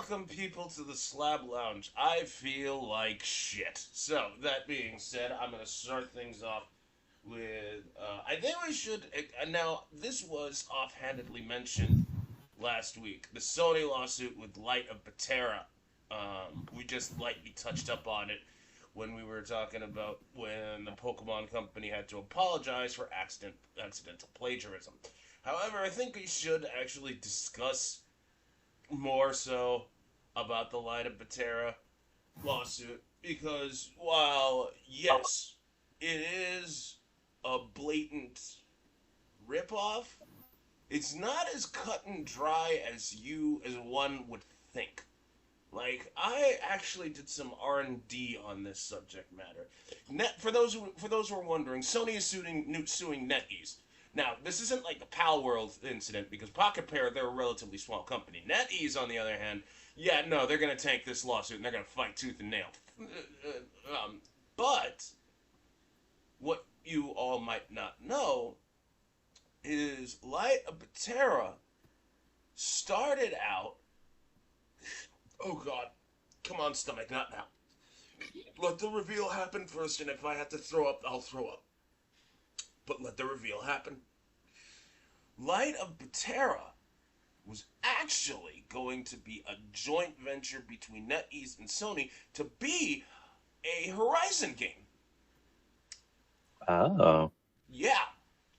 welcome people to the Slab Lounge. I feel like shit. So, that being said, I'm going to start things off with. I think we should. Now, this was offhandedly mentioned last week. The Sony lawsuit with Light of Patera. We just lightly touched up on it when we were talking about when the Pokemon Company had to apologize for accidental plagiarism. However, I think we should actually discuss more so about the Light of Patera lawsuit because while yes, it is a blatant ripoff, it's not as cut and dry as one would think. Like I actually did some R&D on this subject matter. For those who are wondering, Sony is suing NetEase. Now, this isn't like the Pal World incident because Pocket Pair they're a relatively small company. NetEase, on the other hand, yeah, no, they're gonna tank this lawsuit and they're gonna fight tooth and nail. But what you all might not know is Light of Patera started out. Oh God, come on, stomach, not now. Let the reveal happen first, and if I have to throw up, I'll throw up. But let the reveal happen. Light of Patera was actually going to be a joint venture between NetEase and Sony to be a Horizon game. Oh. Yeah.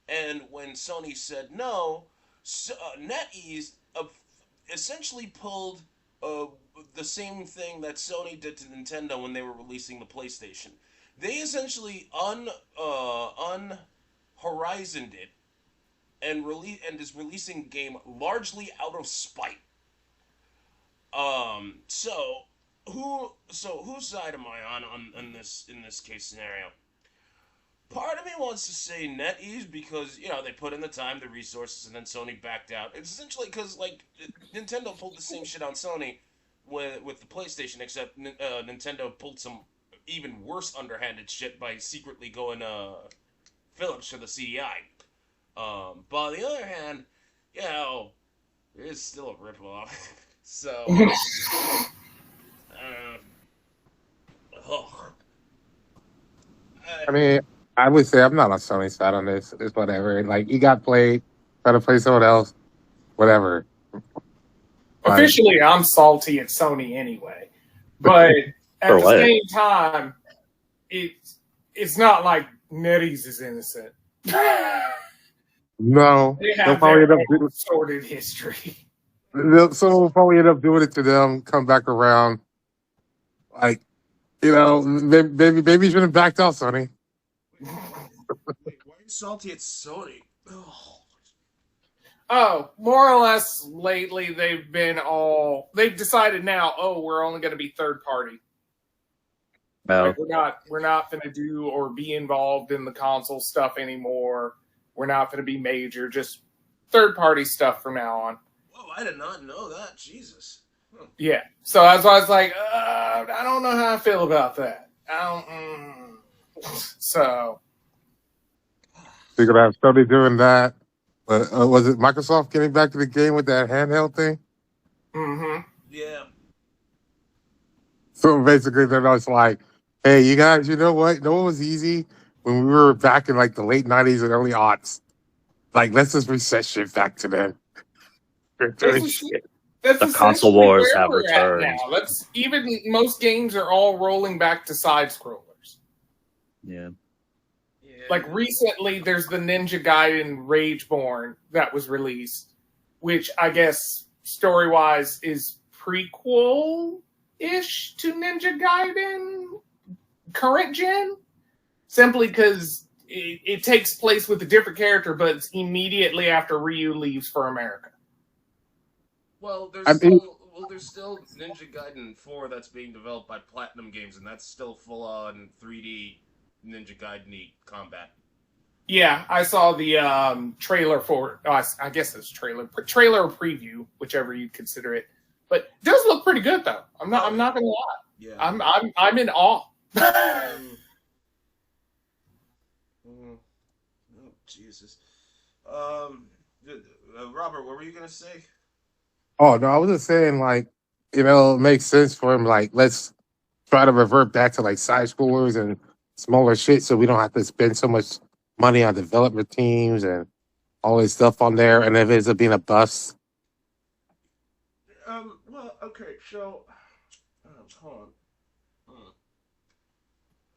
And when Sony said no, NetEase essentially pulled uh, the same thing that Sony did to Nintendo when they were releasing the PlayStation. They essentially un Horizoned it and is releasing game largely out of spite. So whose side am I on this in this case scenario? Part of me wants to say NetEase because they put in the time, the resources, and then Sony backed out. It's essentially because like Nintendo pulled the same shit on Sony with the PlayStation, except Nintendo pulled some even worse underhanded shit by secretly going Phillips for the CDI. But on the other hand, it is still a ripoff. So, uh, oh, I mean, I would say I'm not on Sony's side on this. It's whatever. Like, you got played, try to play someone else, whatever. Like, Officially, I'm salty at Sony anyway, but at For the what? same time, it's not like NetEase is innocent. no, They they'll have their probably end up own sordid history. they'll probably end up doing it to them, come back around. Like, maybe you shouldn't have backed out, Sony. wait, why are you salty at Sony? Oh, Oh, more or less lately they've decided now, oh, we're only going to be third party. No. Like we're not going to do or be involved in the console stuff anymore. We're not going to be major, just third party stuff from now on. whoa! I did not know that. Jesus. Huh. Yeah. So that's why I was like, I don't know how I feel about that. I don't. So They're gonna have Sony doing that. But was it Microsoft getting back to the game with that handheld thing? hmm Yeah. So basically, they're just like, "Hey, you guys, you know what? You know what was easy when we were back in like the late '90s and early aughts? Like, let's just reset shit back to then." They're doing that's shit. that's The console essentially wars where have we're at returned. now. Let's even most games are all rolling back to side scrollers. Yeah. Yeah. Like recently, there's the Ninja Gaiden Rageborn that was released, which I guess story wise is prequel ish to Ninja Gaiden current gen, simply because it takes place with a different character, but it's immediately after Ryu leaves for America. Well, there's I mean, still Ninja Gaiden 4 that's being developed by Platinum Games, and that's still full on 3D Ninja Gaiden combat. Yeah, I saw the trailer for. I guess it's trailer or preview, whichever you consider it. But it does look pretty good, though. I'm not gonna lie. Yeah. I'm in awe. Oh Jesus. Um, Robert, what were you gonna say? oh no, I was just saying, like, it makes sense for him. Like, let's try to revert back to like side scrollers and smaller shit, so we don't have to spend so much money on development teams and all this stuff on there. And if it ends up being a bust, Well, okay, so hold on.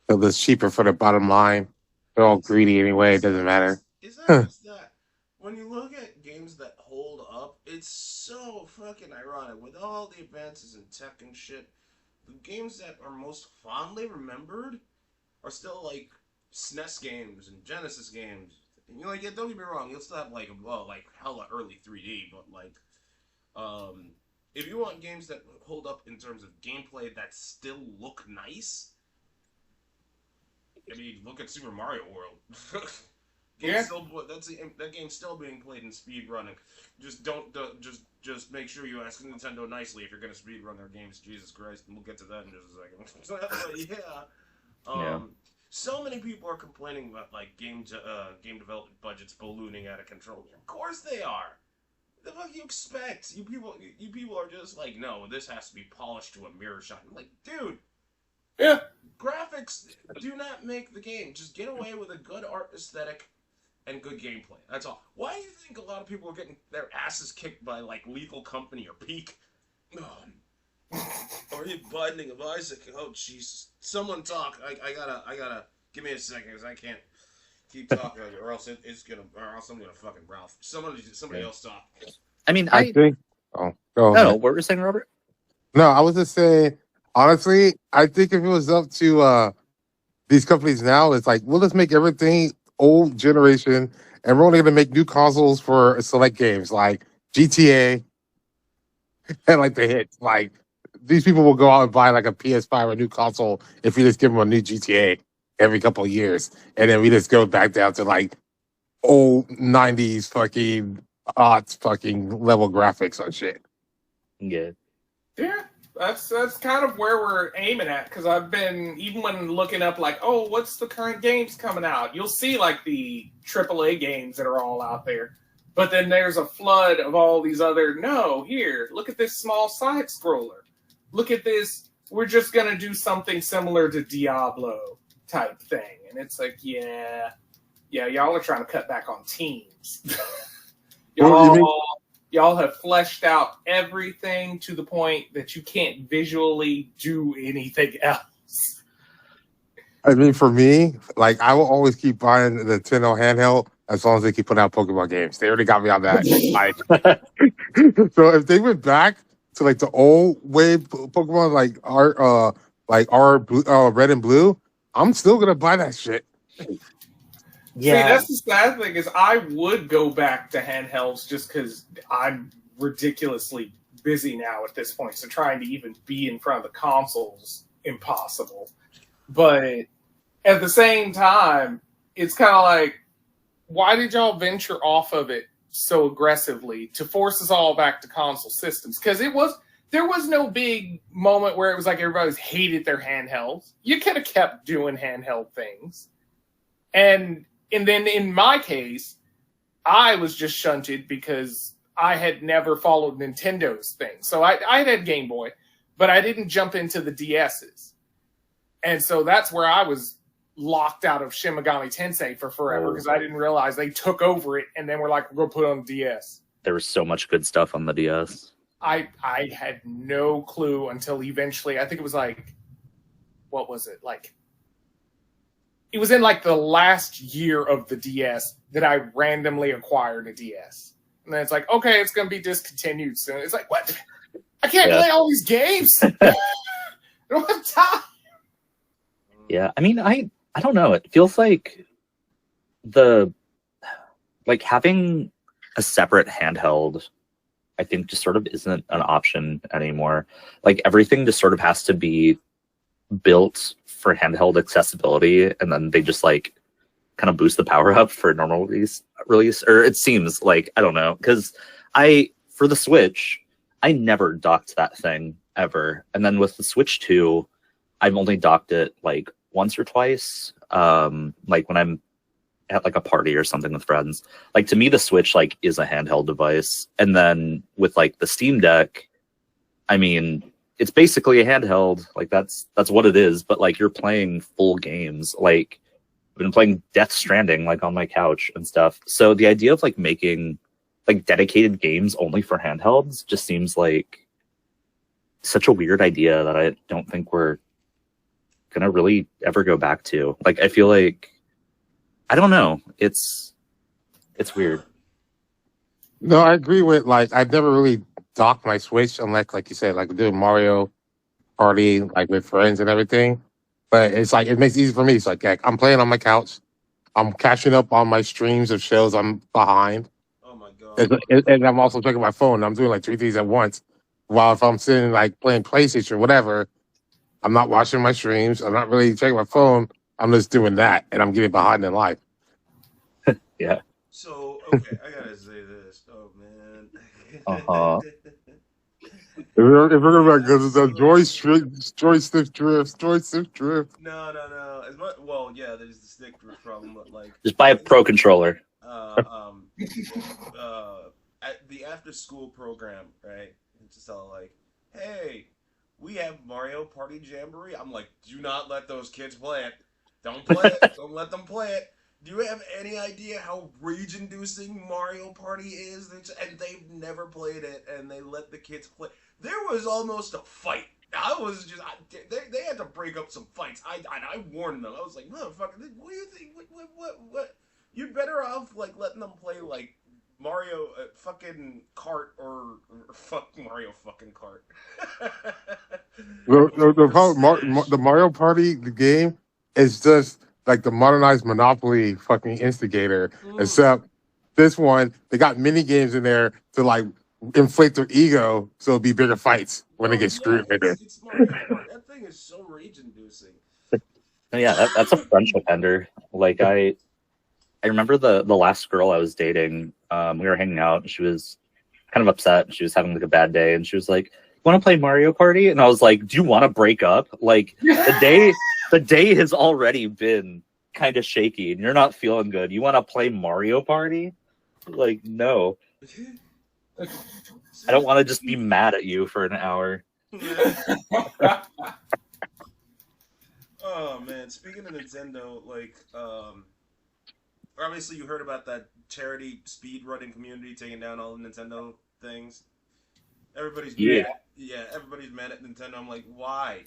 so it's cheaper for the bottom line. They're all greedy anyway. It doesn't matter. Is that just that? When you look at games that hold up, it's so fucking ironic. With all the advances in tech and shit, the games that are most fondly remembered are still like SNES games and Genesis games. And you're like, yeah, don't get me wrong, you'll still have like hella early 3D, but like, if you want games that hold up in terms of gameplay that still look nice, I mean, look at Super Mario World. That game's still being played in speed running. Just just make sure you ask Nintendo nicely if you're gonna speed run their games. Jesus Christ, and we'll get to that in just a second. But yeah, so many people are complaining about like game development budgets ballooning out of control. Of course they are. The fuck you expect? You people are just like, no, this has to be polished to a mirror shot. I'm like, dude. Yeah. Graphics do not make the game. Just get away with a good art aesthetic and good gameplay. That's all. Why do you think a lot of people are getting their asses kicked by like Lethal Company or Peak? Or even Binding of Isaac? Oh Jesus! Someone talk. I gotta. Give me a second, because I can't keep talking, or else I'm gonna fucking Ralph. Somebody else talk. I mean, I think. Oh, go ahead. no. What were you saying, Robert? No, I was just saying. Honestly, I think if it was up to these companies now, it's like we'll just make everything old generation, and we're only going to make new consoles for select games like GTA and like the hits. Like these people will go out and buy like a PS5 or a new console if you just give them a new GTA every couple of years, and then we just go back down to like old '90s fucking odds fucking level graphics on shit. Yeah. Yeah. That's kind of where we're aiming at, because I've been, even when looking up like, oh, what's the current games coming out? You'll see like the AAA games that are all out there. But then there's a flood of all these other, no, here, look at this small side scroller. Look at this, we're just going to do something similar to Diablo type thing. And it's like, yeah, y'all are trying to cut back on teams. Y'all have fleshed out everything to the point that you can't visually do anything else. I mean, for me, like I will always keep buying the Nintendo handheld as long as they keep putting out Pokemon games. They already got me on that. So if they went back to like the old way Pokemon, like our red and blue, I'm still gonna buy that shit. Yeah. See, that's the sad thing is I would go back to handhelds just because I'm ridiculously busy now at this point. So trying to even be in front of the console's impossible. But at the same time, it's kind of like, why did y'all venture off of it so aggressively to force us all back to console systems? Because there was no big moment where it was like everybody's hated their handhelds. You could have kept doing handheld things. And then in my case, I was just shunted because I had never followed Nintendo's thing. So I had Game Boy, but I didn't jump into the DS's. And so that's where I was locked out of Shin Megami Tensei for forever because I didn't realize they took over it and then were like, we're going to put it on the DS. There was so much good stuff on the DS. I had no clue until eventually, I think it was like, what was it? Like, it was in like the last year of the DS that I randomly acquired a DS. And then it's like, okay, it's going to be discontinued soon. It's like, what? I can't play all these games. I don't have time. Yeah, I mean, I don't know. It feels like having a separate handheld, I think just sort of isn't an option anymore. Like everything just sort of has to be built for handheld accessibility, and then they just like kind of boost the power up for normal release, or it seems like, I don't know, because for the Switch, I never docked that thing ever, and then with the Switch 2, I've only docked it like once or twice, like when I'm at like a party or something with friends. Like to me, the Switch like is a handheld device, and then with like the Steam Deck, I mean, it's basically a handheld. Like that's what it is. But like you're playing full games. Like I've been playing Death Stranding like on my couch and stuff. So the idea of like making like dedicated games only for handhelds just seems like such a weird idea that I don't think we're gonna really ever go back to. Like I feel like I don't know. It's weird. No, I agree with like I've never really docked my Switch unless like you said, like doing Mario Party like with friends and everything. But it's like it makes it easy for me. It's like I'm playing on my couch. I'm catching up on my streams of shows I'm behind. Oh my god. And I'm also checking my phone. I'm doing like three things at once. While if I'm sitting like playing PlayStation or whatever, I'm not watching my streams. I'm not really checking my phone. I'm just doing that, and I'm getting behind in life. Yeah. So okay, I gotta say this. Oh man. Uh-huh. If we're gonna be like, the joystick drift. No. As much, well, yeah, there's the stick drift problem, but like Just buy a pro controller. uh, um, at the after school program, right? It's just all like, hey, we have Mario Party Jamboree. I'm like, do not let those kids play it. Don't play it. Don't let them play it. Do you have any idea how rage-inducing Mario Party is? And they've never played it, and they let the kids play. There was almost a fight. They had to break up some fights. I warned them. I was like, motherfucker, what do you think? What? You're better off like letting them play like Mario fucking Kart or fuck Mario fucking Kart. The problem, the Mario Party, the game, is just like the modernized Monopoly fucking instigator. Except this one, they got mini games in there to like inflate their ego, so it'll be bigger fights when they get screwed with it. It's Mario Kart. That thing is so rage-inducing. Yeah, that's a friendship ender. Like I remember the last girl I was dating. We were hanging out. And she was kind of upset. She was having like a bad day, and she was like, "Want to play Mario Party?" And I was like, "Do you want to break up?" Like the day has already been kind of shaky, and you're not feeling good. You want to play Mario Party? Like, no. I don't want to just be mad at you for an hour. Oh man, speaking of Nintendo, like obviously you heard about that charity speedrunning community taking down all the Nintendo things. Everybody's mad. Yeah, everybody's mad at Nintendo. I'm like, why?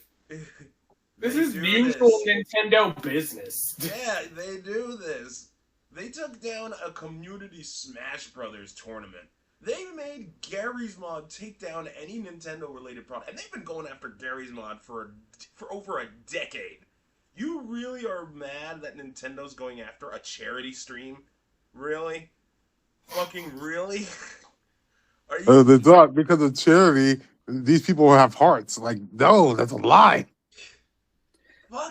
This is usual Nintendo business. Yeah, they do this. They took down a community Smash Brothers tournament. They made Gary's Mod take down any Nintendo-related product, and they've been going after Gary's Mod for over a decade. You really are mad that Nintendo's going after a charity stream? Really? Fucking really? Are you? They thought because of charity, these people have hearts. Like, no, that's a lie.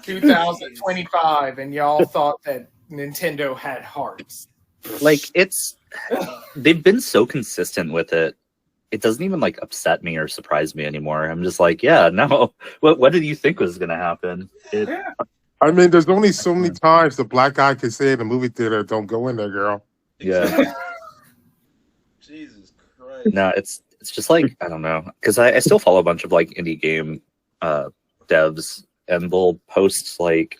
2025, and y'all thought that Nintendo had hearts. Like they've been so consistent with it. It doesn't even like upset me or surprise me anymore. I'm just like, yeah, no. What did you think was gonna happen? I mean, there's only so many times the black guy can say in the movie theater, "Don't go in there, girl." Yeah. Jesus Christ. No, it's just like I don't know, because I still follow a bunch of like indie game devs, and they'll post like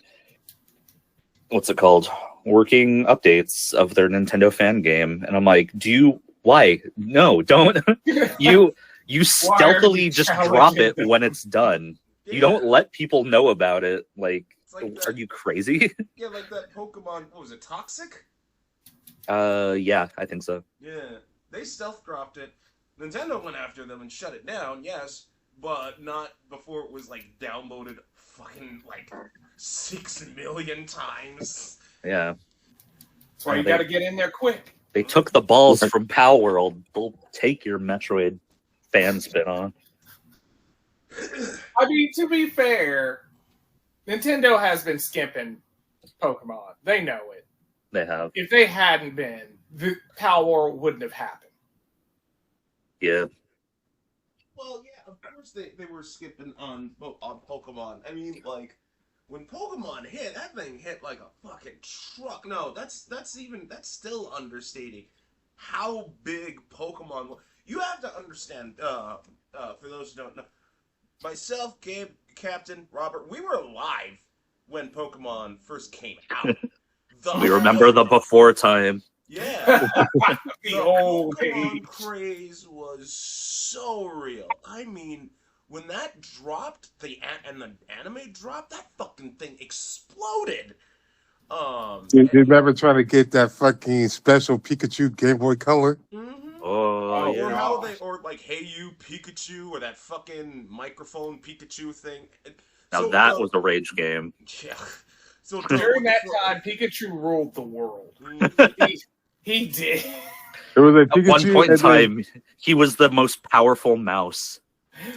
what's it called? Working updates of their Nintendo fan game, and I'm like, why? No, don't. you stealthily just drop it when it's done. Yeah. You don't let people know about it. Like are you crazy? Yeah, like that Pokemon, what was it, Toxic? Yeah, I think so. Yeah, they stealth dropped it. Nintendo went after them and shut it down, yes, but not before it was like downloaded fucking like 6 million times. Yeah. That's why you gotta get in there quick. They took the balls from Pal World. They'll take your Metroid fan spin on. I mean, to be fair, Nintendo has been skimping Pokemon. They know it. They have. If they hadn't been, the Pal World wouldn't have happened. Yeah. Well, yeah, of course they were skipping on Pokemon. I mean, like, when Pokemon hit, that thing hit like a fucking truck. No, that's still understating how big Pokemon was. You have to understand, for those who don't know, myself, Gabe, Captain, Robert, we were alive when Pokemon first came out. We remember the before time. Yeah. The The old Pokemon age. craze was so real. I mean, when that dropped, and the anime dropped, that fucking thing exploded. You remember trying to get that fucking special Pikachu Game Boy Color? Mm-hmm. Oh, Oh, yeah. Or how gosh. they, or like, Hey You Pikachu, or that fucking microphone Pikachu thing. Now So, that was a rage game. yeah. So During that time, Pikachu ruled the world. Mhm. He did. It was a At one Pikachu. point in and then- time, he was the most powerful mouse.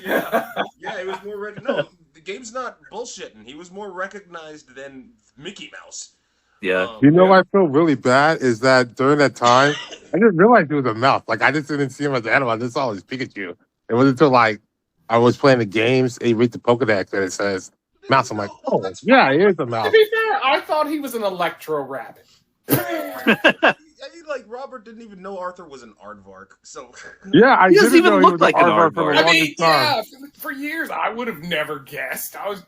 Yeah, it was more no. The game's not bullshitting. He was more recognized than Mickey Mouse. Yeah. You know Yeah. what I feel really bad is that during that time, I didn't realize he was a mouse. Like, I just didn't see him as an animal. I just saw his Pikachu. It wasn't until, like, I was playing the games and you read the Pokedex and it says mouse. I'm like, oh, that's yeah, he is a To mouse. be fair, I thought he was an Electro Rabbit. I mean, like, Robert didn't even know Arthur was an aardvark. So Yeah, I He doesn't didn't even know he look was like an aardvark for the aardvark. I longest mean, time. yeah, for years I would have never guessed. I his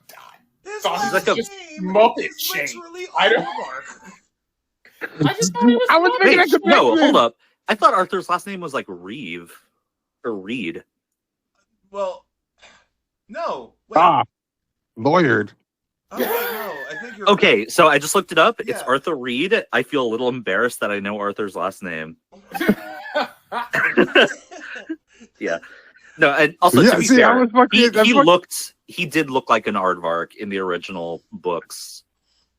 thought last he was like a name Muppet is shape. literally I don't- Aardvark. just thought he was. I was Muppet. thinking Wait, that no, connection. hold up. I thought Arthur's last name was like Reeve or Reed. Well, no. Wait. Lawyered. Oh, wait, no. I think you're Okay, so I just looked it up. It's Yeah. Arthur Reed. I feel a little embarrassed that I know Arthur's last name. Yeah. No, and also Yeah, to be see, I fair, was fucking. he did look like an aardvark in the original books,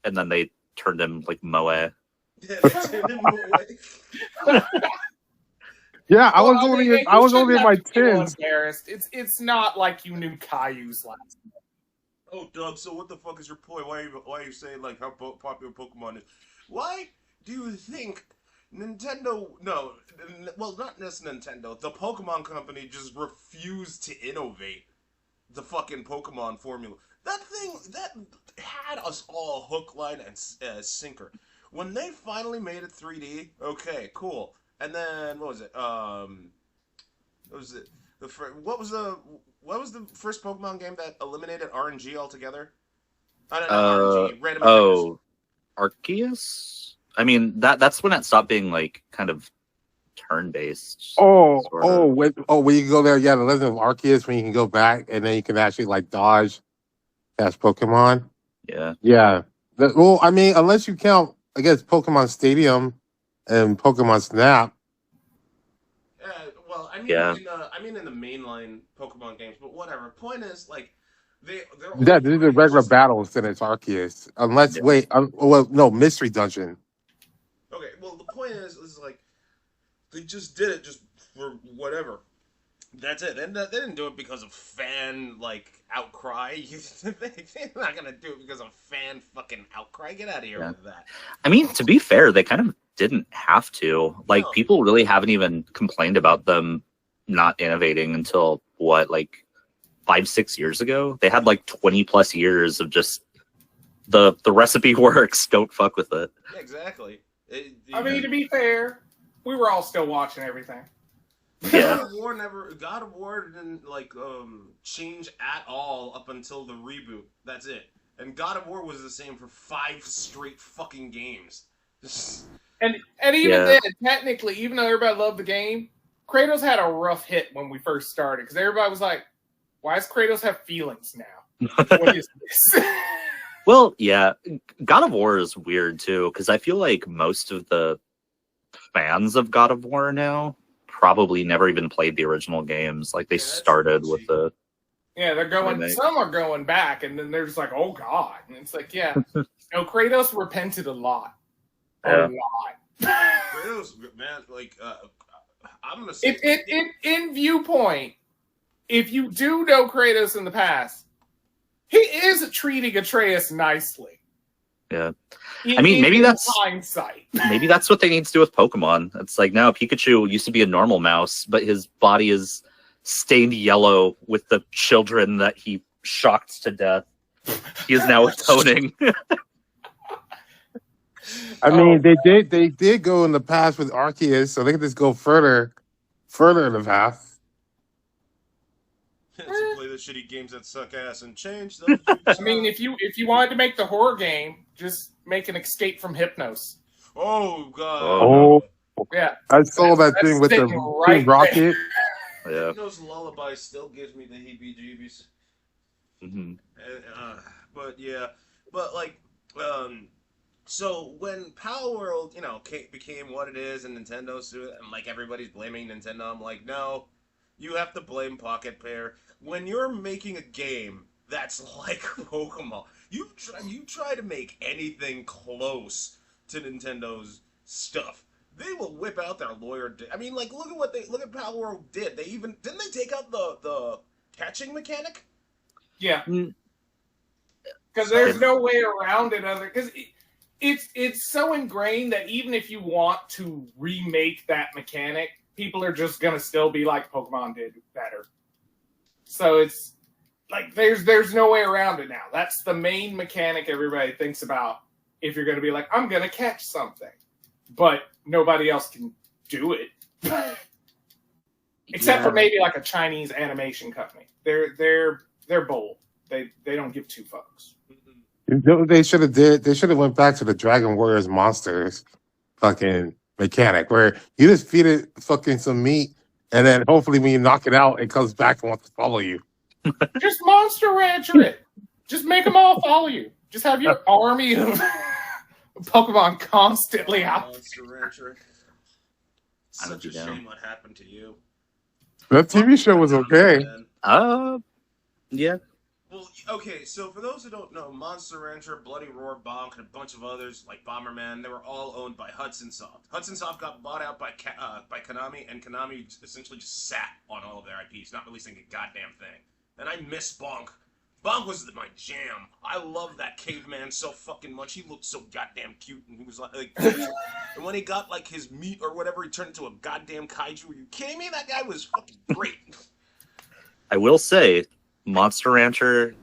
and then they turned him like Moe. Yeah, they turned him away. Yeah, I was Well, only. mean, I you was shouldn't only in have my to feel tens. embarrassed. It's not like you knew Caillou's last name. Oh, Doug, so what the fuck is your point? Why are you saying, like, how popular Pokemon is? Why do you think Nintendo... No, well, not just Nintendo. The Pokemon Company just refused to innovate the fucking Pokemon formula. That thing, that had us all hook, line, and sinker. When they finally made it 3D, okay, cool. And then, what was it? What was it? What was the first Pokemon game that eliminated RNG altogether? I don't know, RNG, random encounters. Oh, Arceus? I mean, that's when it stopped being like kind of turn-based. sort of. When you go there, yeah, the Legend of Arceus, when you can go back and then you can actually like dodge past Pokemon. Yeah. Yeah. Well, I mean, unless you count, I guess, Pokemon Stadium and Pokemon Snap. Well, I mean, Yeah. in the mainline Pokemon games, but whatever. Point is, like, they're Yeah, these are regular battles, then it's Arceus. Unless, Yeah. well, no, Mystery Dungeon. Okay, well, the point is like, they just did it just for whatever. That's it. They didn't do it because of fan, like, outcry. They're not gonna do it because of fan fucking outcry. Get out of here Yeah. with that. I mean, to be fair, they kind of didn't have to. Like, No. people really haven't even complained about them not innovating until, what, like 5-6 years ago? They had like 20 plus years of just the recipe works, don't fuck with it. Yeah, exactly. I mean, to be fair, we were all still watching everything. Yeah. God of War didn't like change at all up until the reboot. That's it. And God of War was the same for 5 straight fucking games. And even Yeah. then, technically, even though everybody loved the game, Kratos had a rough hit when we first started because everybody was like, "Why does Kratos have feelings now? What is this?" Well, yeah, God of War is weird too, because I feel like most of the fans of God of War now probably never even played the original games. Like, they Yeah, that's started cheap. with the... Yeah, they're going. Remake. Some are going back, and then they're just like, "Oh God!" And it's like, yeah, no, Kratos repented a lot, Yeah. a lot. Kratos, man, like, I'm gonna say... In viewpoint, if you do know Kratos in the past, he is treating Atreus nicely. Yeah. I mean, maybe in that's- hindsight. Maybe that's what they need to do with Pokemon. It's like, now Pikachu used to be a normal mouse, but his body is stained yellow with the children that he shocked to death. He is now atoning. I mean, they did go in the past with Arceus, so they can just go further in the past. So play shitty games that suck ass and change them. I mean, if you wanted to make the horror game, just make an Escape from Hypnos. Oh god. Oh, Yeah, I saw that thing with the sitting right Team Rocket. Yeah. Those Lullaby still gives me the heebie-jeebies. hmm But yeah, but like, so when Power World, became what it is, and Nintendo's doing it, and like everybody's blaming Nintendo, I'm like, no, you have to blame Pocket Pair. When you're making a game that's like Pokemon, you try to make anything close to Nintendo's stuff, they will whip out their lawyer. I mean, like, look at Power World did. They even didn't they take out the catching mechanic? Yeah, Mm. because there's no way around it other because it's so ingrained that even if you want to remake that mechanic, people are just gonna still be like Pokemon did better. So it's like there's no way around it now. That's the main mechanic everybody thinks about if you're gonna be like, I'm gonna catch something. But nobody else can do it. Except for maybe like a Chinese animation company. They're bold. They don't give two fucks. They should have went back to the Dragon Warriors monsters fucking mechanic where you just feed it fucking some meat and then hopefully when you knock it out, it comes back and wants to follow you. Just Monster Rancher it. Just make them all follow you. Just have your army of Pokemon constantly out. Monster Rancher. Such a shame what happened to you. That TV show was okay. Yeah. Well, okay, so for those who don't know, Monster Rancher, Bloody Roar, Bonk, and a bunch of others like Bomberman, they were all owned by Hudson Soft. Hudson Soft got bought out by Konami, and Konami essentially just sat on all of their IPs, not releasing a goddamn thing. And I miss Bonk. Bonk was my jam. I love that caveman so fucking much. He looked so goddamn cute, and he was like and when he got like his meat or whatever, he turned into a goddamn kaiju. Are you kidding me? That guy was fucking great. I will say, Monster Rancher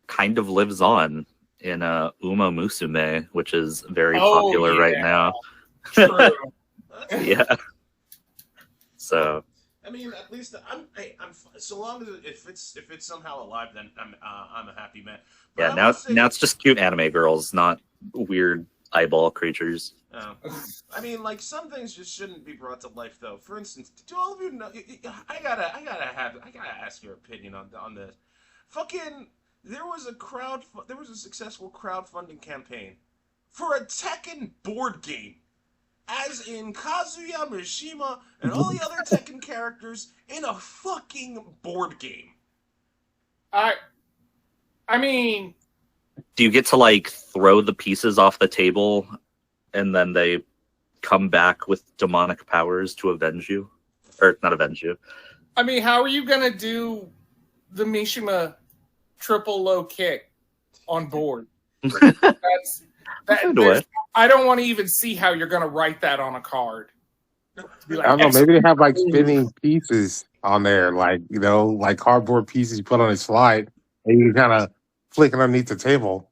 kind of lives on in Uma Musume, which is very popular right now. True. Yeah. So. I mean, at least I'm so long as if it's somehow alive, then I'm a happy man. But Yeah, now it's just cute anime girls, not weird eyeball creatures. Oh. I mean, like some things just shouldn't be brought to life, though. For instance, do all of you know? I gotta ask your opinion on this. Fucking, there was a successful crowdfunding campaign for a Tekken board game. As in Kazuya Mishima and all the other Tekken characters in a fucking board game. I mean, do you get to like throw the pieces off the table and then they come back with demonic powers to avenge you? Or not avenge you. I mean, how are you gonna do the Mishima triple low kick on board? I don't want to even see how you're going to write that on a card. Like, I don't know. Maybe they have like spinning pieces on there, like like cardboard pieces you put on a slide, and you kind of flick it underneath the table.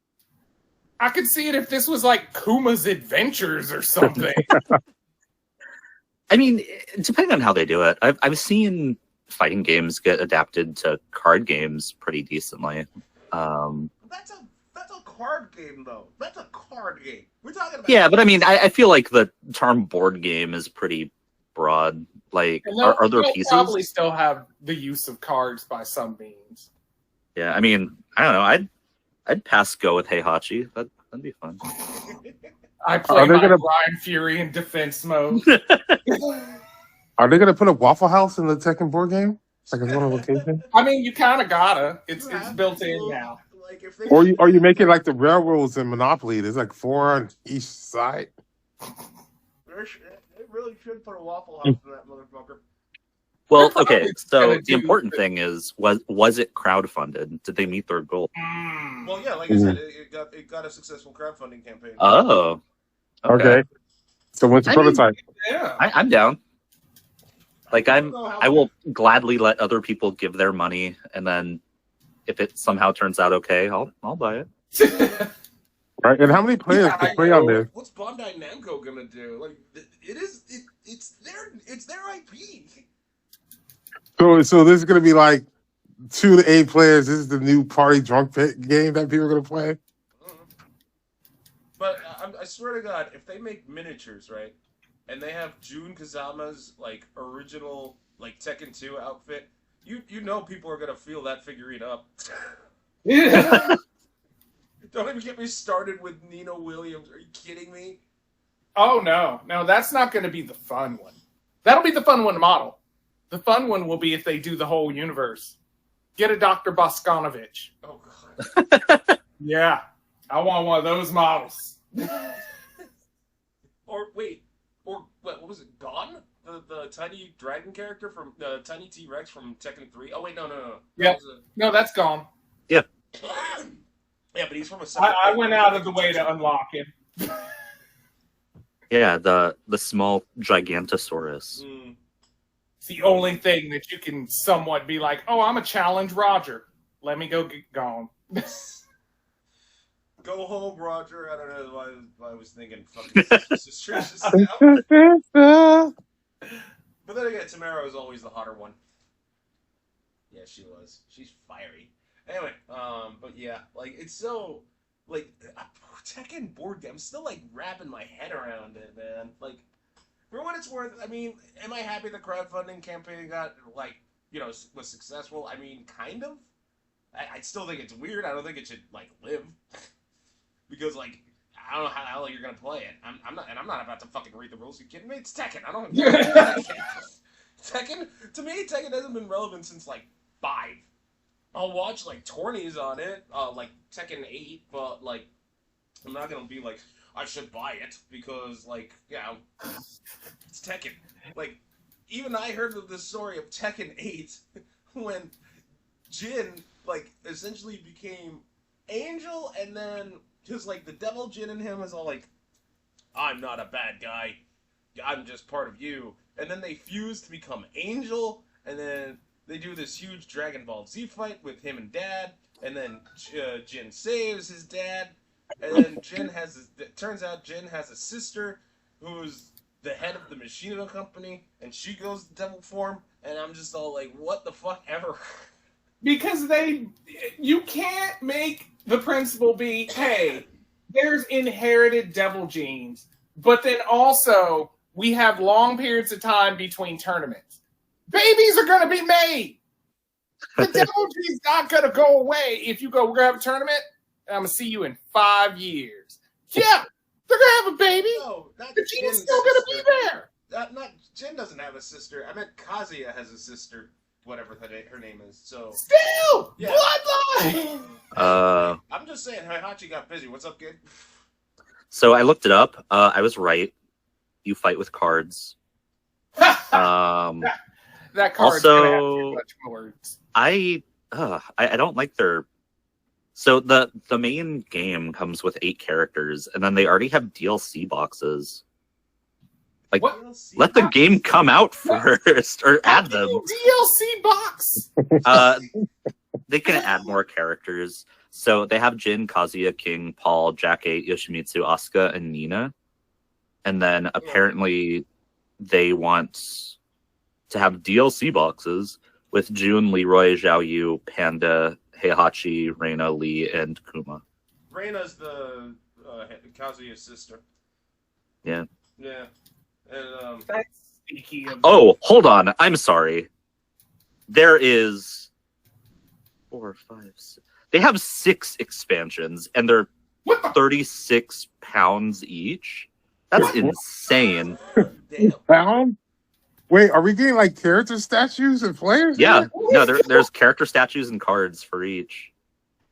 I could see it if this was like Kuma's Adventures or something. I mean, depending on how they do it, I've seen fighting games get adapted to card games pretty decently. That's a card game, though. That's a card game. We're talking about. Yeah, but I mean, I feel like the term board game is pretty broad. Like, are there pieces? Probably still have the use of cards by some means. Yeah, I mean, I don't know. I'd pass go with Heihachi. That'd be fun. I play Ryan Fury in defense mode. Are they gonna put a Waffle House in the Tekken board game? Like a one location? I mean, you kind of gotta. It's built in now. Like or you make it like the railroads in Monopoly. There's like 4 on each side. They really should put a Waffle House in that motherfucker. Well, okay. So the important thing is, was it crowdfunded? Did they meet their goal? Well, yeah, like I said, it got a successful crowdfunding campaign. Oh, okay. So what's the prototype? Yeah, I'm down. Like I will gladly let other people give their money, and then if it somehow turns out okay, I'll buy it. Right, and how many players can play on this? What's Bandai Namco gonna do? Like, it's their IP. So this is gonna be like 2 to 8 players. This is the new party drunk pit game that people are gonna play. But I swear to God, if they make miniatures, right, and they have Jun Kazama's like original like Tekken 2 outfit, you know people are gonna feel that figurine up. Yeah. Don't even get me started with Nino Williams. Are you kidding me? Oh no, that's not going to be the fun one. That'll be the fun one model. The fun one will be if they do the whole universe. Get a Dr. Boskanovich. Oh God. Yeah, I want one of those models. Or what was it? Gone? The tiny dragon character from the tiny T-Rex from Tekken 3. Oh wait, no. Yeah, no, that's gone. Yeah. Yeah, but he's from a. I went out of the way to unlock him. Yeah, the small Gigantosaurus. It's the only thing that you can somewhat be like, oh, I'm a challenge Roger. Let me go get gone. Go home, Roger. I don't know why I was thinking fucking sisters now. But then again, Tamara was always the hotter one. Yeah, she was. She's fiery. Anyway, but yeah, like it's so like Tekken board game. I'm still like wrapping my head around it, man. Like for what it's worth, I mean, am I happy the crowdfunding campaign got like was successful? I mean, kind of. I still think it's weird. I don't think it should like live because like I don't know how the hell you're gonna play it. I'm not about to fucking read the rules. You kidding me? It's Tekken. I don't. Tekken to me, Tekken hasn't been relevant since like 5. I'll watch like tourneys on it, like Tekken 8, but like I'm not gonna be like I should buy it because like it's Tekken. Like even I heard of the story of Tekken 8 when Jin like essentially became Angel, and then just like the devil Jin in him is all like, I'm not a bad guy, I'm just part of you, and then they fuse to become Angel, and then they do this huge Dragon Ball Z fight with him and Dad, and then Jin saves his dad, and then it turns out Jin has a sister who's the head of the Machinima company, and she goes to devil form, and I'm just all like, what the fuck ever? Because you can't make the principle be, hey, there's inherited devil genes, but then also we have long periods of time between tournaments. Babies are going to be made. The devil gene's not going to go away if you go, we're going to have a tournament, and I'm going to see you in 5 years. Yeah, they're going to have a baby. No, not the gene's Jin's still going to be sister. there. Not Jin doesn't have a sister. I meant Kazuya has a sister, whatever her name is. So Still, yeah. bloodline. I'm just saying, Hachi got busy. What's up, kid? So I looked it up. I was right. You fight with cards. That card's also, gonna have too much words. I don't like their. So the main game comes with 8 characters, and then they already have DLC boxes. Like, What? let the game come out first, or add them. DLC box. They can add more characters. So they have Jin, Kazuya, King, Paul, Jack 8, Yoshimitsu, Asuka, and Nina. And then apparently they want to have DLC boxes with Jun, Leroy, Zhao Yu, Panda, Heihachi, Reina, Lee, and Kuma. Reina's the Kazuya's sister. Yeah. Yeah. And, That's sneaky. Oh, hold on. I'm sorry. There is 4, 5, 6. They have 6 expansions, and they're 36 pounds each. That's insane. Pound? Wait, are we getting like character statues and players? Yeah. No, there's character statues and cards for each.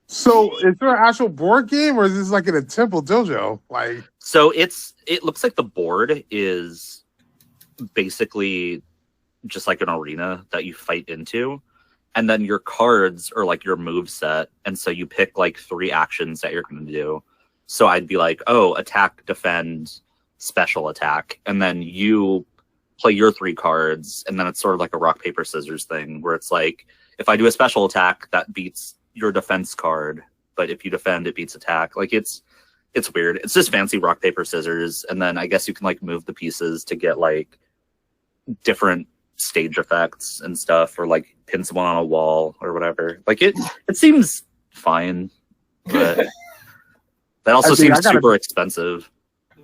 So is there an actual board game, or is this like in a temple dojo? Like, so it looks like the board is basically just like an arena that you fight into, and then your cards are like your move set, and so you pick like 3 actions that you're going to do. So I'd be like, oh, attack, defend, special attack, and then you play your 3 cards, and then it's sort of like a rock paper scissors thing where it's like, if I do a special attack, that beats your defense card, but if you defend, it beats attack. Like it's weird. It's just fancy rock paper scissors, and then I guess you can like move the pieces to get like different stage effects and stuff, or like pin someone on a wall or whatever. Like it seems fine, but that also seems super expensive.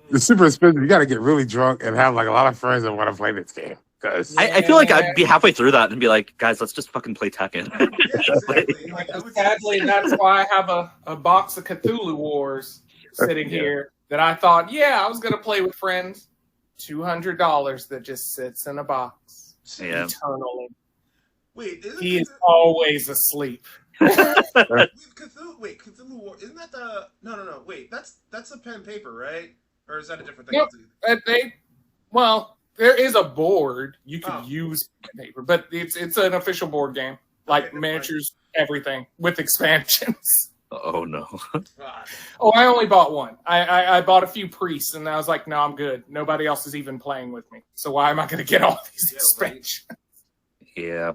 It's super expensive. You got to get really drunk and have like a lot of friends that want to play this game. Cause I feel like I'd be halfway through that and be like, guys, let's just fucking play Tekken. Exactly. Like, Sadly, that's why I have a box of Cthulhu Wars sitting here that I thought, I was going to play with friends. $200 that just sits in a box eternally. Wait, he is always asleep. Cthulhu War, isn't that the... No. Wait, that's a pen and paper, right? Or is that a different thing? Yep. Well, there is a board you can use pen and paper, but it's an official board game. Like miniatures, everything, with expansions. Oh, no. Oh, I only bought one. I bought a few priests, and I was like, no, I'm good. Nobody else is even playing with me. So why am I going to get all these expansions? Yeah.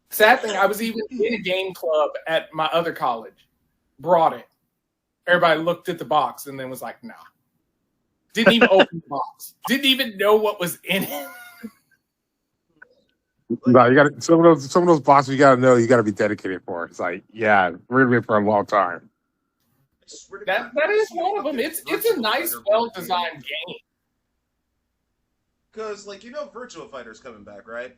Sad thing, I was even in a game club at my other college. Brought it. Everybody looked at the box and then was like, nah. Didn't even open the box. Didn't even know what was in it. No, you got some of those boxes. You got to know. You got to be dedicated for it. It's like, we're gonna be for a long time. That is one of them. It's a nice, well designed game. Because Virtua Fighter's coming back, right?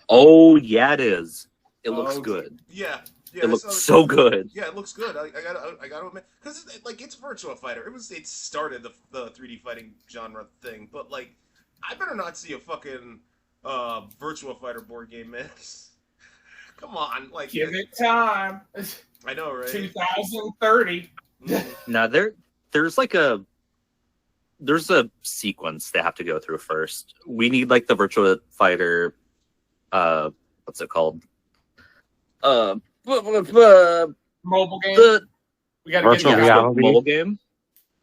Oh yeah, it is. It looks good. Yeah. It looks so good. Yeah, it looks good. I gotta admit, because it's Virtua Fighter. It started the 3D fighting genre thing, but I better not see a fucking Virtua Fighter board game, man. Come on, give it time. I know, right? 2030. Now there's a sequence they have to go through first. We need the Virtua Fighter. What's it called? Mobile game. We got to Virtual get reality. Mobile game.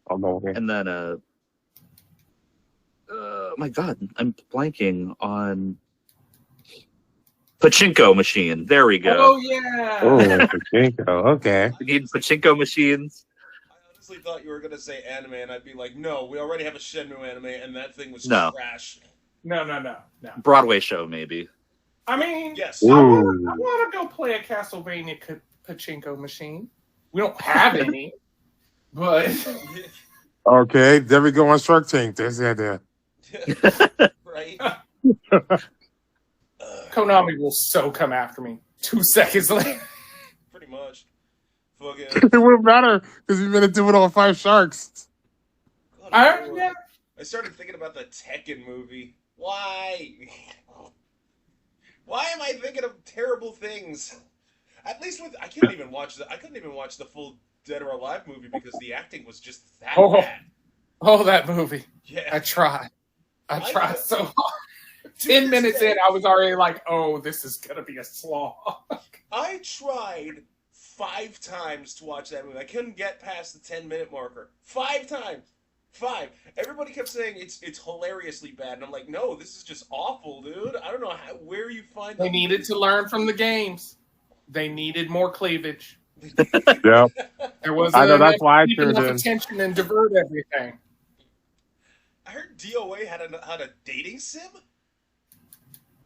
Oh, mobile game. And then my God, I'm blanking on pachinko machine. There we go. Oh yeah. Oh, pachinko. Okay. We need pachinko machines. I honestly thought you were gonna say anime, and I'd be like, no, we already have a Shenmue anime, and that thing was trash. No. Broadway show, maybe. I mean, yes. I want to go play a Castlevania pachinko machine. We don't have any, but Okay, there we go on Shark Tank. There's the idea. Right. Konami will so come after me 2 seconds later. Pretty much. Fucking. It wouldn't matter because we've been doing all 5 sharks. I started thinking about the Tekken movie. Why? Why am I thinking of terrible things? At least I couldn't even watch the full Dead or Alive movie because the acting was just that bad. Oh, that movie. Yeah. I tried so hard. 10 minutes in, I was already like, oh, this is going to be a slog. I tried 5 times to watch that movie. I couldn't get past the 10-minute marker. 5 times. 5. Everybody kept saying it's hilariously bad, and I'm like, no, this is just awful, dude. I don't know where you find. They needed to learn from the games. They needed more cleavage. Yep. There wasn't I know that's why I enough tuned in. attention and divert everything. I heard DOA had a dating sim.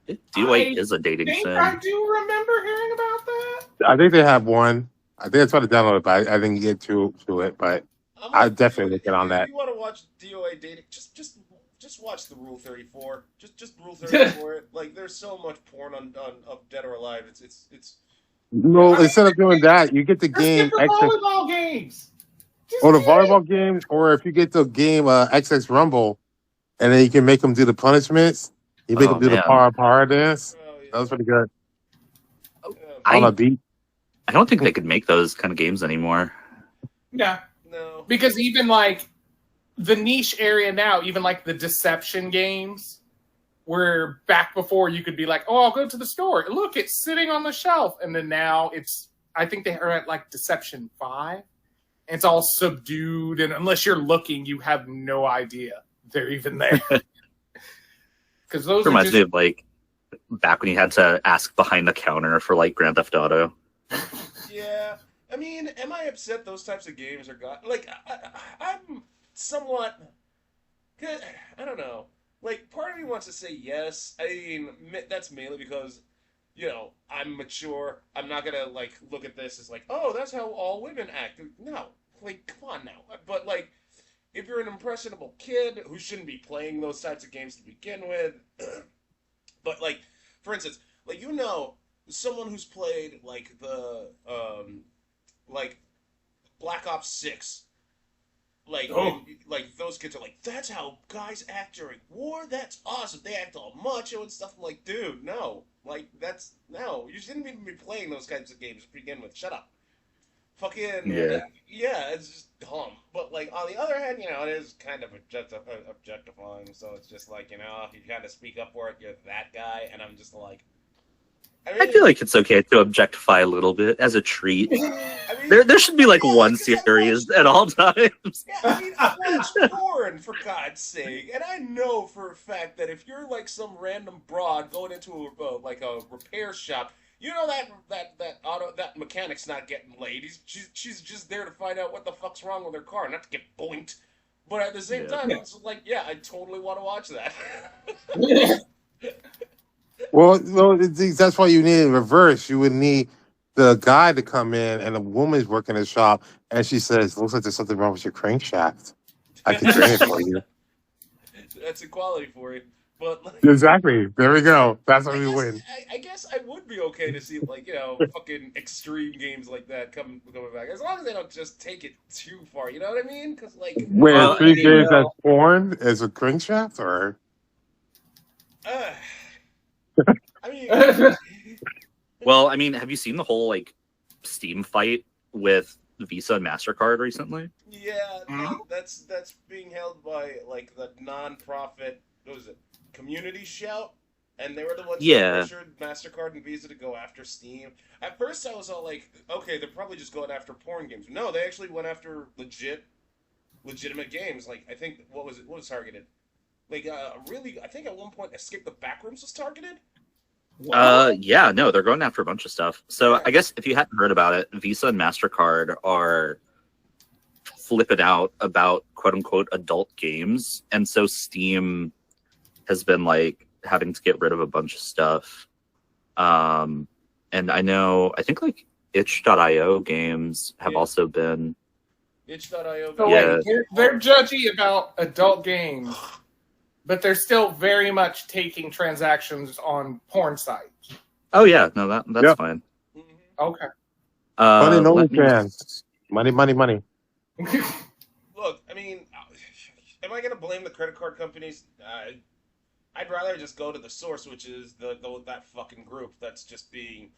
DOA is a dating sim. I do remember hearing about that. I think they have one. I think I tried to download it, but I didn't get to it. But I definitely look on that. If you want to watch DOA dating, just watch the Rule 34. Just Rule 34. There's so much porn on of Dead or Alive. It's. No, instead of doing that, you get the game. Volleyball games. Or the volleyball games, or if you get the game XX Rumble, and then you can make them do the punishments. You make them do the power dance. Oh, yeah. That was pretty good. I On a beat. I don't think they could make those kind of games anymore. Yeah. No. Because even the niche area now, even the deception games, where back before you could be like, oh, I'll go to the store. Look, it's sitting on the shelf. And then now I think they are at Deception 5. It's all subdued. And unless you're looking, you have no idea they're even there. Because those reminds me of back when you had to ask behind the counter for Grand Theft Auto. Yeah. I mean, am I upset those types of games are gone? I'm somewhat. I don't know. like, part of me wants to say yes. I mean, that's mainly because, I'm mature. I'm not gonna, like, look at this as, like, oh, that's how all women act. No. Like, come on now. But, like, if you're an impressionable kid who shouldn't be playing those types of games to begin with, but, like, for instance, like, someone who's played, like, like, Black Ops 6. Like, Oh. like those kids are like, that's how guys act during war. That's awesome. They act all macho and stuff. I'm like, dude, no, like no. You shouldn't even be playing those kinds of games to begin with. Shut up. Fucking Yeah. yeah, it's just dumb. But like on the other hand, it is kind of objectifying. So it's just like if you kind of speak up for it, you're that guy, and I'm just like, I feel like it's okay to objectify a little bit as a treat. There should be like one series at all times. Yeah, I mean, I watch porn, for God's sake, and I know for a fact that if you're like some random broad going into a repair shop, that mechanic's not getting laid. She's just there to find out what the fuck's wrong with her car, not to get boinked. But at the same time, it's like, yeah, I totally want to watch that. Well, no, that's why you need it in reverse. You would need the guy to come in, and a woman's working the shop, and she says, "Looks like there's something wrong with your crankshaft. I can train it for you." That's equality for you. But like, Exactly. There we go. That's how we win. I guess I would be okay to see like fucking extreme games like that coming back, as long as they don't just take it too far. You know what I mean? Because like, Wait, Well, three I mean, games that's porn as a crankshaft, or uh, I mean, well, I mean, have you seen the whole like Steam fight with Visa and MasterCard recently? yeah, that's being held by like the non-profit. What was it? Community Shout, and they were the ones who pressured MasterCard and Visa to go after Steam. At first, I was all like, okay, they're probably just going after porn games. No, they actually went after legitimate games. Like, I think what was targeted? Like, really, I think at one point, Escape the Backrooms was targeted. Yeah, no, they're going after a bunch of stuff. So I guess if you hadn't heard about it, Visa and MasterCard are flipping out about quote unquote adult games, and so Steam has been like having to get rid of a bunch of stuff. And I think like itch.io games have also been itch.io. So Yeah. wait, they're judgy about adult games, but they're still very much taking transactions on porn sites. Oh yeah, no, that's Yep. fine. Okay. money, no let me- fans. Money, money, money. Look, I mean, am I gonna blame the credit card companies? I'd rather just go to the source, which is that fucking group that's just being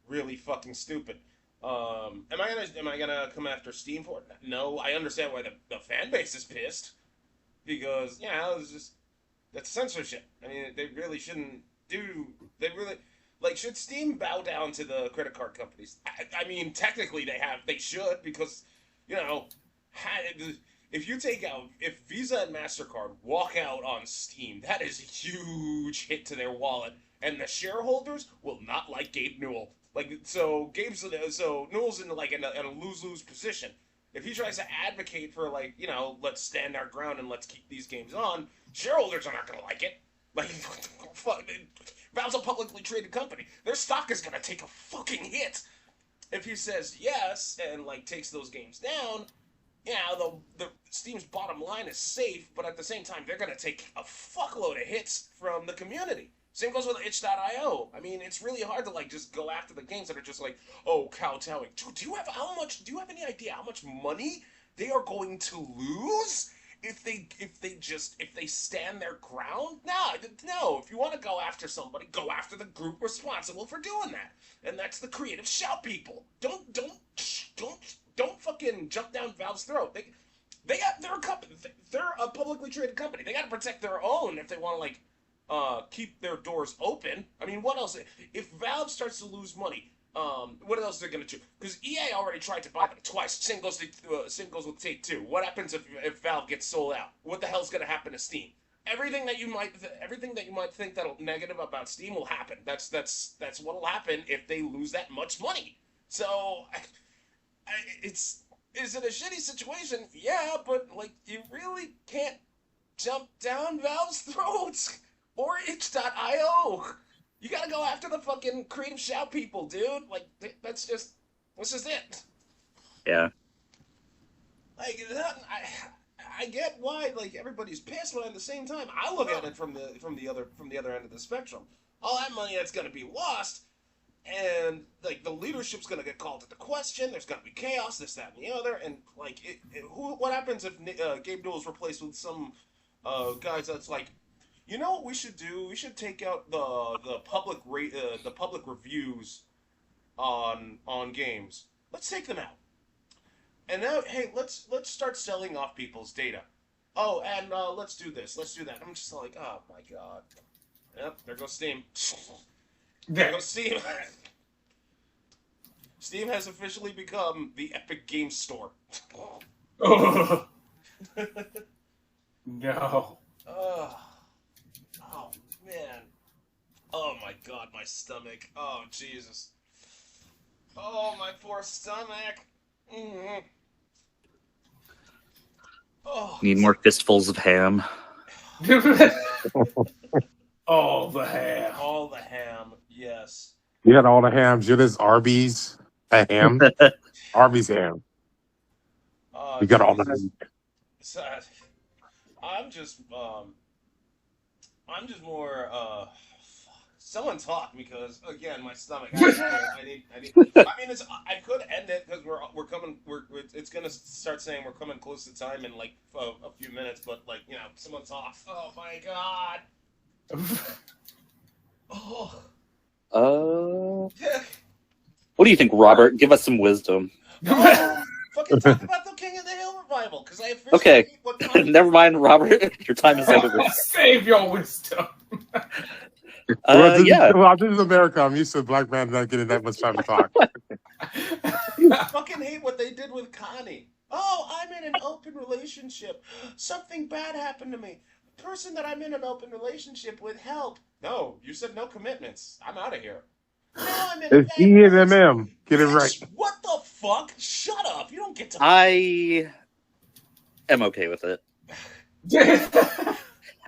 really fucking stupid. Am I gonna come after Steam for it? No, I understand why the fan base is pissed, because that's censorship. I mean, they really shouldn't do. They really should Steam bow down to the credit card companies? I mean, technically they should, because if Visa and MasterCard walk out on Steam, that is a huge hit to their wallet, and the shareholders will not like Gabe Newell. So Newell's in a lose-lose position. If he tries to advocate for let's stand our ground and let's keep these games on, shareholders are not going to like it. Valve's a publicly traded company. Their stock is going to take a fucking hit. If he says yes and takes those games down, the Steam's bottom line is safe, but at the same time, they're going to take a fuckload of hits from the community. Same goes with itch.io. I mean, it's really hard to just go after the games that are just kowtowing. Dude, do you have any idea how much money they are going to lose if they stand their ground? No. If you want to go after somebody, go after the group responsible for doing that, and that's the Creative Shout people. Don't fucking jump down Valve's throat. They're a company. They're a publicly traded company. They got to protect their own if they want to keep their doors open. I mean, what else? If Valve starts to lose money, what else are they going to do? Because EA already tried to buy them twice. Same goes with Take-Two. What happens if Valve gets sold out? What the hell's going to happen to Steam? Everything that you might think that'll negative about Steam will happen. That's what'll happen if they lose that much money. So, is it a shitty situation? Yeah, but you really can't jump down Valve's throats or itch.io. You gotta go after the fucking creative shout people, dude. Like, that's just it. Yeah. Like, I get why like everybody's pissed, but at the same time, I look at it from the other end of the spectrum. All that money that's gonna be lost, and like the leadership's gonna get called into question. There's gonna be chaos, this, that, and the other, and like, what happens if Gabe Newell is replaced with some guys that's like, you know what we should do? We should take out the public reviews on games. Let's take them out. And now, hey, let's start selling off people's data. Oh, and let's do this, let's do that. I'm just like, oh my god. Yep, there goes Steam. There goes Steam. Steam has officially become the Epic Games Store. No. Oh man. Oh my god, my stomach. Oh Jesus. Oh, my poor stomach. Mm-hmm. Oh, Need more fistfuls of ham. All the ham. all the ham, yes. You had all the hams. You just Arby's a ham. Arby's ham. You got all the Jesus. ham. So, I'm just more, someone talk because again my stomach. I need. I mean, I could end it because we're coming. It's gonna start saying we're coming close to time in like a few minutes. But like someone talk. Oh my god. Oh. What do you think, Robert? Give us some wisdom. Oh, fucking talk about the King of the Hill revival because I officially Okay. hate what Connie- Never mind, Robert. Your time is over. Save your wisdom. Yeah. Well, this is America. I'm used to black man not getting that much time to talk. I fucking hate what they did with Connie. Oh, I'm in an open relationship. Something bad happened to me. The person that I'm in an open relationship with, help. No, you said no commitments. I'm out of here. Now I'm in a It's E and M. Get it right. What the fuck? Shut up. You don't get to. I am okay with it.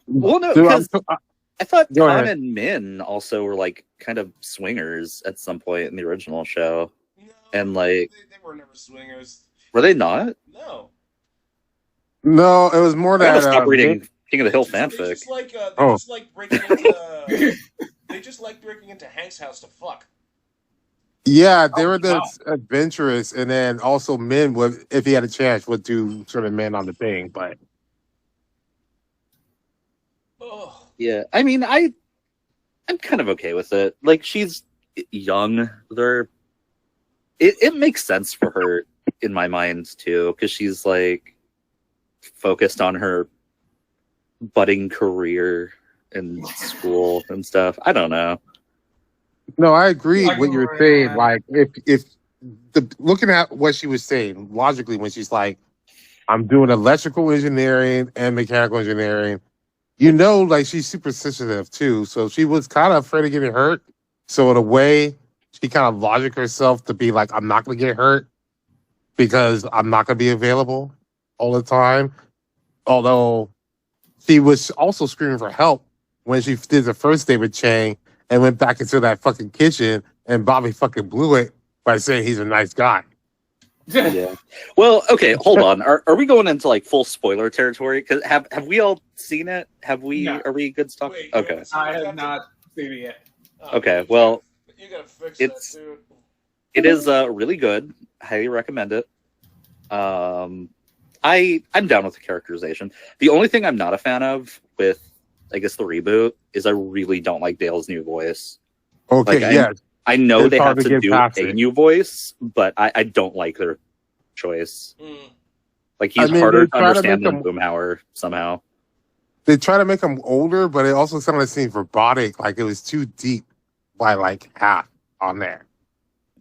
Well, no, Dude, because I thought Go Khan ahead. and Min also were like kind of swingers at some point in the original show. No, And like, they were never swingers. were they not? No. No, it was more I gotta that. stop reading Nick- King of the Hill They fanfic. just like, they Oh. just like breaking into. They just like breaking into Hank's house to fuck. yeah, they were wow. the adventurous, and then also men would, if he had a chance, would do sort of men on the thing. But Oh. Yeah, I mean, I'm kind of okay with it. Like, she's young. It makes sense for her in my mind too, because she's like focused on her budding career in school and stuff. I don't know. no, I agree Like, with what you're saying. Like, if looking at what she was saying logically, when she's like, "I'm doing electrical engineering and mechanical engineering," like she's super sensitive too. So she was kind of afraid of getting hurt. So in a way, she kind of logic herself to be like, "I'm not going to get hurt because I'm not going to be available all the time." Although she was also screaming for help when she did the first day with Chang and went back into that fucking kitchen, and Bobby fucking blew it by saying he's a nice guy. Yeah. Well, okay, hold on. Are we going into like full spoiler territory? Because have we all seen it? Have we? No. Are we good to talk? Wait, you Okay. haven't seen I it, have Captain? not seen it yet. Oh, Okay. Well, you gotta fix it's- that, dude. it is really good. Highly recommend it. I'm down with the characterization. The only thing I'm not a fan of with, I guess, the reboot is I really don't like Dale's new voice. Okay, Like, yeah. I know It's they hard have to to get do past a it. new voice, but I don't like their choice. Mm. Like, he's I mean, harder they to try to understand make than Boomhauer somehow. They try to make him older, but it also sounded like seemed robotic. Like it was too deep by like half on there.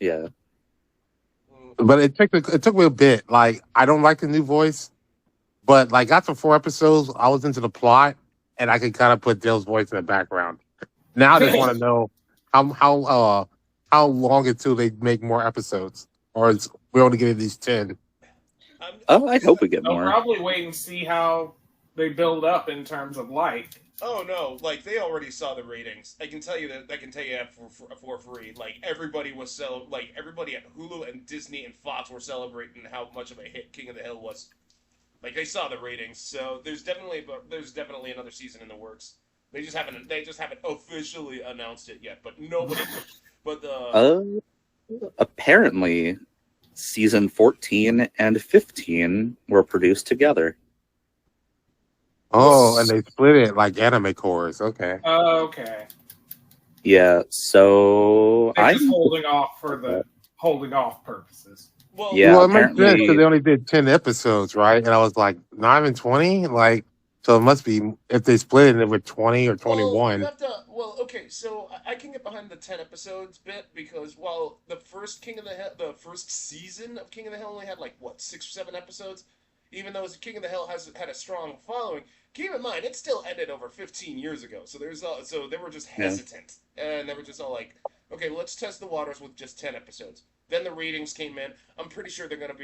Yeah. Mm. But it took me a bit. Like I don't like the new voice, but like after 4 episodes, I was into the plot, and I could kind of put Dale's voice in the background. Now I just want to know how long until they make more episodes, or is we're only getting these 10. Oh, I hope we get I'll more. probably wait and see how they build up in terms of like. Oh no! Like they already saw the ratings. I can tell you that. I can tell you that for free. Like everybody was like everybody at Hulu and Disney and Fox were celebrating how much of a hit King of the Hill was. Like they saw the ratings, so there's definitely another season in the works. They just haven't officially announced it yet. But nobody. But Apparently, season 14 and 15 were produced together. Oh, and they split it like anime cores. Okay. Okay. Yeah, so They're just I'm holding off for the holding off purposes. well, Yeah, Well, it makes sense apparently, because they only did 10 episodes, right? And I was like, not even 20? Like, so it must be, if they split it with 20 or Well, you 21. have to. Well, okay, so I can get behind the 10 episodes bit because while the first the first season of King of the Hill only had like what 6 or 7 episodes, even though King of the Hill has had a strong following. Keep in mind, it still ended over 15 years ago, so they were just yeah, hesitant, and they were just all like, okay, let's test the waters with just 10 episodes. Then the ratings came in. I'm pretty sure they're gonna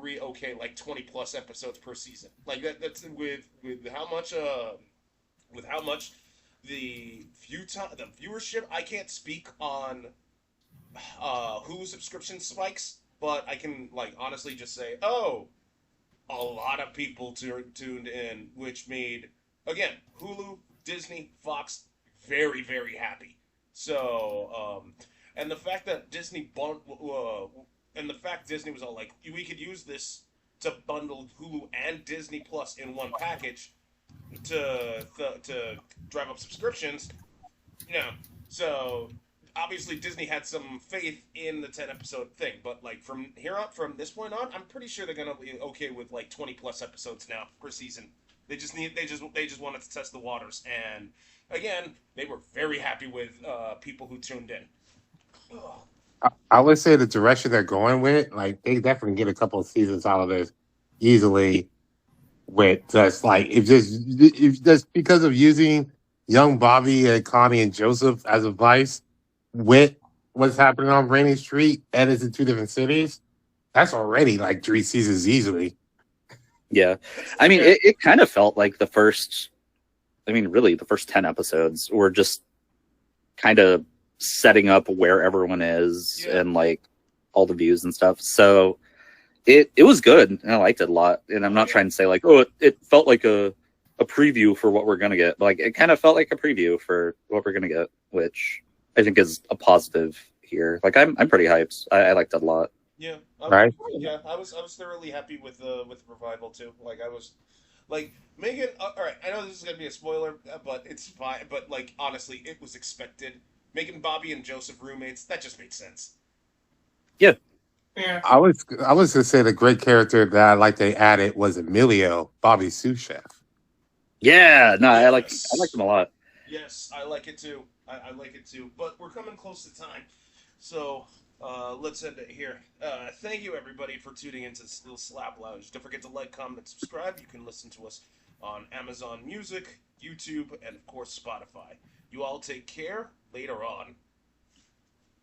re-okay like 20 plus episodes per season. Like that's with how much the viewership. I can't speak on Hulu subscription spikes, but I can like honestly just say, oh, a lot of people tuned in, which made again Hulu, Disney, Fox very very happy. So and the fact that and the fact Disney was all like, we could use this to bundle Hulu and Disney Plus in one package to drive up subscriptions. Yeah. So obviously Disney had some faith in the 10 episode thing, but like from this point on, I'm pretty sure they're gonna be okay with like 20 plus episodes now per season. They just wanted to test the waters, and again, they were very happy with people who tuned in. Oh, I would say the direction they're going with, like, they definitely get a couple of seasons out of this easily with just like, if just because of using young Bobby and Connie and Joseph as a vice with what's happening on Rainy Street and it's in two different cities, that's already like 3 seasons easily. yeah. that's I mean, fair. it kind of felt like really, the first 10 episodes were just kind of setting up where everyone is Yeah. and like all the views and stuff. So it was good, and I liked it a lot. And I'm not Yeah. trying to say like, oh, it felt like a preview for what we're gonna get. But, like, it kind of felt like a preview for what we're gonna get, which I think is a positive here. Like, I'm pretty hyped. I liked it a lot. Yeah, Right? I was thoroughly happy with the revival too. Like I was, like Megan. All right, I know this is gonna be a spoiler, but it's fine. But like honestly, it was expected. Making Bobby and Joseph roommates, that just made sense. Yeah, Yeah. I was gonna say the great character that I like they added was Emilio, Bobby's sous chef. yeah. No, I like Yes, them a lot. yes, I like it too. I like it too. But we're coming close to time, so let's end it here. Thank you everybody for tuning into the Slab Lounge. Don't forget to like, comment, and subscribe. You can listen to us on Amazon Music, YouTube, and of course Spotify. You all take care. Later on.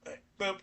All right, boop.